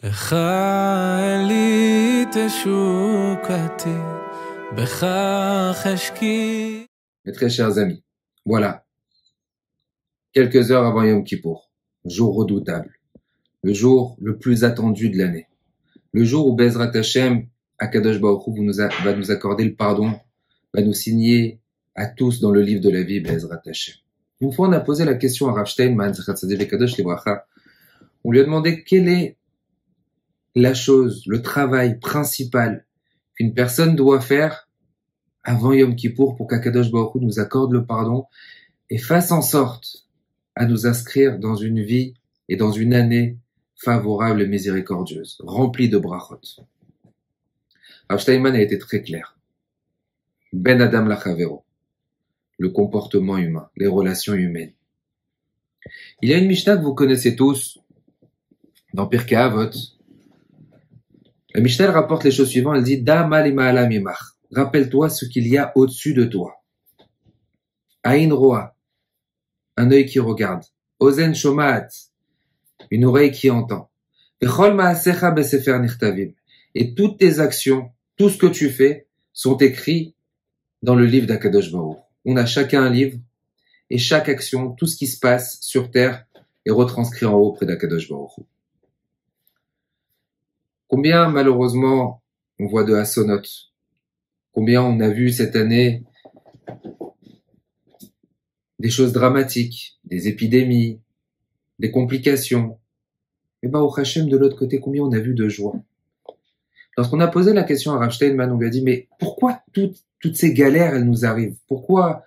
לך אלי תשוקתי, בכך אשקיע. Mes très chers amis, voilà, quelques heures avant Yom Kippour, jour redoutable, le jour le plus attendu de l'année, le jour où Bezrat Hashem, Akadosh Baruch Hu va nous accorder le pardon, va nous signer à tous dans le livre de la vie, Bezrat Hashem. Une fois, on a posé la question à Rav Steinman, on lui a demandé quelle est la chose, le travail principal qu'une personne doit faire avant Yom Kippour pour qu'Akadosh Baruch Hu nous accorde le pardon et fasse en sorte à nous inscrire dans une vie et dans une année favorable et miséricordieuse, remplie de brachot. Rav Steinman a été très clair. Ben Adam Lachavero, le comportement humain, les relations humaines. Il y a une Mishnah que vous connaissez tous, dans Pirkei Avot. La Mishnah elle rapporte les choses suivantes, elle dit Dama lima'ala mimach. Rappelle-toi ce qu'il y a au-dessus de toi. Aïn roa, un œil qui regarde. Ozen shomaat, une oreille qui entend. Vechol ma'asecha besefer nichtavim. Et toutes tes actions, tout ce que tu fais, sont écrits dans le livre d'Akadosh Baruch. On a chacun un livre, et chaque action, tout ce qui se passe sur terre, est retranscrit en haut près d'Akadosh Baruch. Combien, malheureusement, on voit de Hassonot? Combien on a vu cette année des choses dramatiques, des épidémies, des complications. Et au Hachem, de l'autre côté, combien on a vu de joie? Lorsqu'on a posé la question à Rav Steinman, on lui a dit, mais pourquoi toutes ces galères, elles nous arrivent? Pourquoi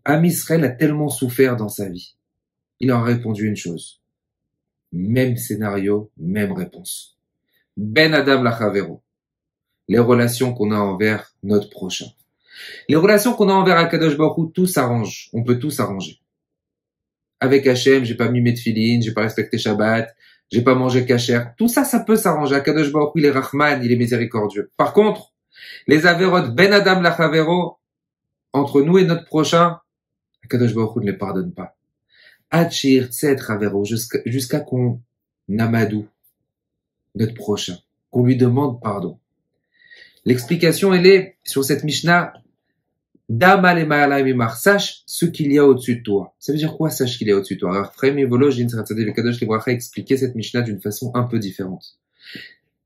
Am Israël a tellement souffert dans sa vie? Il a répondu une chose. Même scénario, même réponse. Ben Adam Lachavero. Les relations qu'on a envers notre prochain. Les relations qu'on a envers Akadosh Baruch Hu, tout s'arrange. On peut tout s'arranger. Avec Hachem, j'ai pas mis mes tefilines, j'ai pas respecté Shabbat, j'ai pas mangé kasher. Tout ça, ça peut s'arranger. Akadosh Baruch Hu, il est Rahman, il est miséricordieux. Par contre, les averot Ben Adam Lachavero, entre nous et notre prochain, Akadosh Baruch Hu ne les pardonne pas. Hachir Tset Ravero, jusqu'à qu'on amadoue notre prochain, qu'on lui demande pardon. L'explication, elle est sur cette Mishnah. Sache ce qu'il y a au-dessus de toi. Ça veut dire quoi, sache qu'il y a au-dessus de toi? Alors, Frère Volojin, a expliqué cette Mishnah d'une façon un peu différente.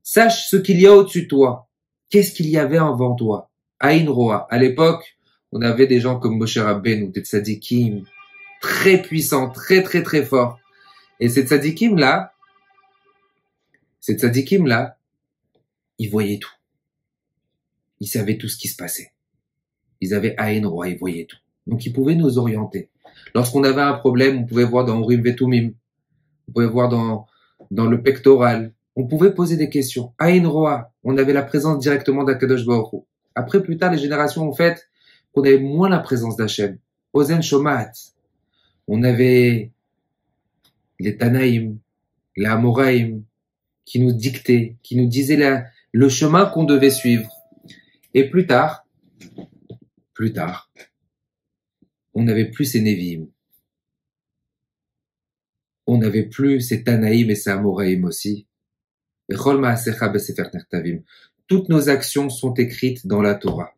Sache ce qu'il y a au-dessus de toi. Qu'est-ce qu'il y avait avant toi? Aïn Roa. À l'époque, on avait des gens comme Moshe Rabbeinu, des tzadikim, très puissants, très très très forts. Et ces tzadikim-là, ils voyaient tout. Ils savaient tout ce qui se passait. Ils avaient Aïn Roa, ils voyaient tout. Donc ils pouvaient nous orienter. Lorsqu'on avait un problème, on pouvait voir dans Urim Vetumim, on pouvait voir dans le pectoral, on pouvait poser des questions. Aïn Roa, on avait la présence directement d'Akadosh Baruch Hu. Après, plus tard, les générations ont fait qu'on avait moins la présence d'Hachem. Ozen Shomat, on avait les Tanaïm, les Amoraïm, qui nous dictaient, qui nous disaient le chemin qu'on devait suivre. Et plus tard, on n'avait plus ces Nevi'im. On n'avait plus ces Tanaïm et ces Amoraïm aussi. Toutes nos actions sont écrites dans la Torah.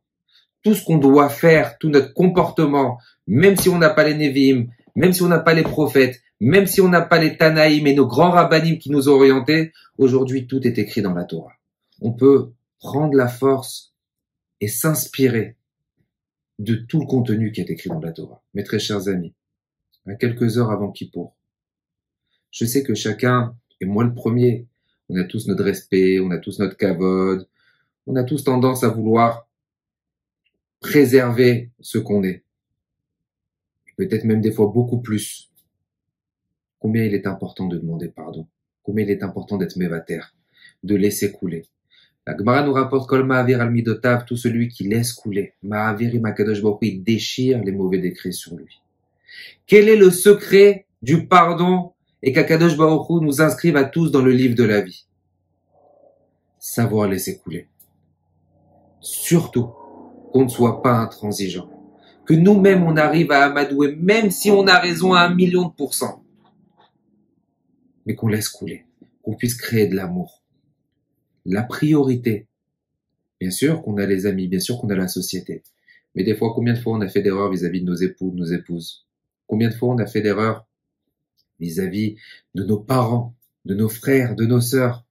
Tout ce qu'on doit faire, tout notre comportement, même si on n'a pas les Nevi'im, même si on n'a pas les prophètes, même si on n'a pas les Tanaïm et nos grands rabbanim qui nous ont orientés, aujourd'hui tout est écrit dans la Torah. On peut prendre la force et s'inspirer de tout le contenu qui est écrit dans la Torah. Mes très chers amis, à quelques heures avant Kippour, je sais que chacun, et moi le premier, on a tous notre respect, on a tous notre kavod, on a tous tendance à vouloir préserver ce qu'on est. Peut-être même des fois beaucoup plus. Combien il est important de demander pardon. Combien il est important d'être mévater, de laisser couler. La Gemara nous rapporte Kol Ma'avir al Midotav, tout celui qui laisse couler. Ma'avir im Akadosh Baruch Hu, il déchire les mauvais décrets sur lui. Quel est le secret du pardon et qu'Akadosh Baruch Hu nous inscrive à tous dans le livre de la vie? Savoir laisser couler. Surtout qu'on ne soit pas intransigeant. Que nous-mêmes on arrive à amadouer, même si on a raison à 1 million %. Mais qu'on laisse couler. qu'on puisse créer de l'amour. La priorité. Bien sûr qu'on a les amis, bien sûr qu'on a la société. Mais des fois, combien de fois on a fait d'erreurs vis-à-vis de nos époux, de nos épouses? Combien de fois on a fait d'erreurs vis-à-vis de nos parents, de nos frères, de nos sœurs?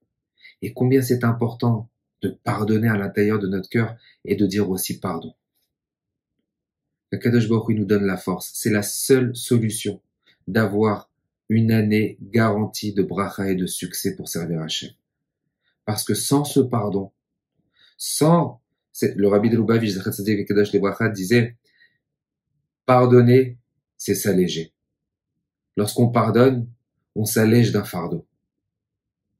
Et combien c'est important de pardonner à l'intérieur de notre cœur et de dire aussi pardon. Kadosh Baruch Hu nous donne la force. C'est la seule solution d'avoir une année garantie de bracha et de succès pour servir Hachem. Parce que sans ce pardon, le Rabbi de Lubavitch, Zachat Tzadik Vekadosh Lebracha, disait, pardonner, c'est s'alléger. Lorsqu'on pardonne, on s'allège d'un fardeau.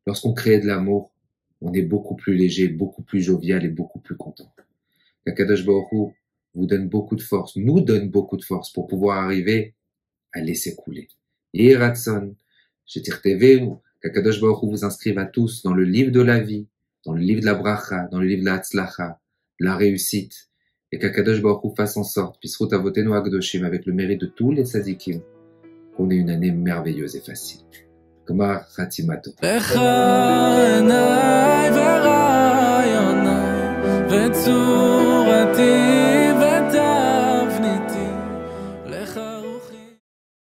Lorsqu'on crée de l'amour, on est beaucoup plus léger, beaucoup plus jovial et beaucoup plus content. Kadosh Baruch Hu vous donne beaucoup de force, nous donne beaucoup de force pour pouvoir arriver à laisser couler. Et Ratson, Shetirtevenu, Kadosh Baruch Hu vous inscrive à tous dans le livre de la vie, dans le livre de la bracha, dans le livre de la hatzlacha, la réussite, et qu'Akadosh Baruch Hu fasse en sorte, Pisrut Avotenu Akdoshim, avec le mérite de tous les tzadikim, qu'on ait une année merveilleuse et facile. Gmar Khatimato. B'chainai v'rayonai v'tzur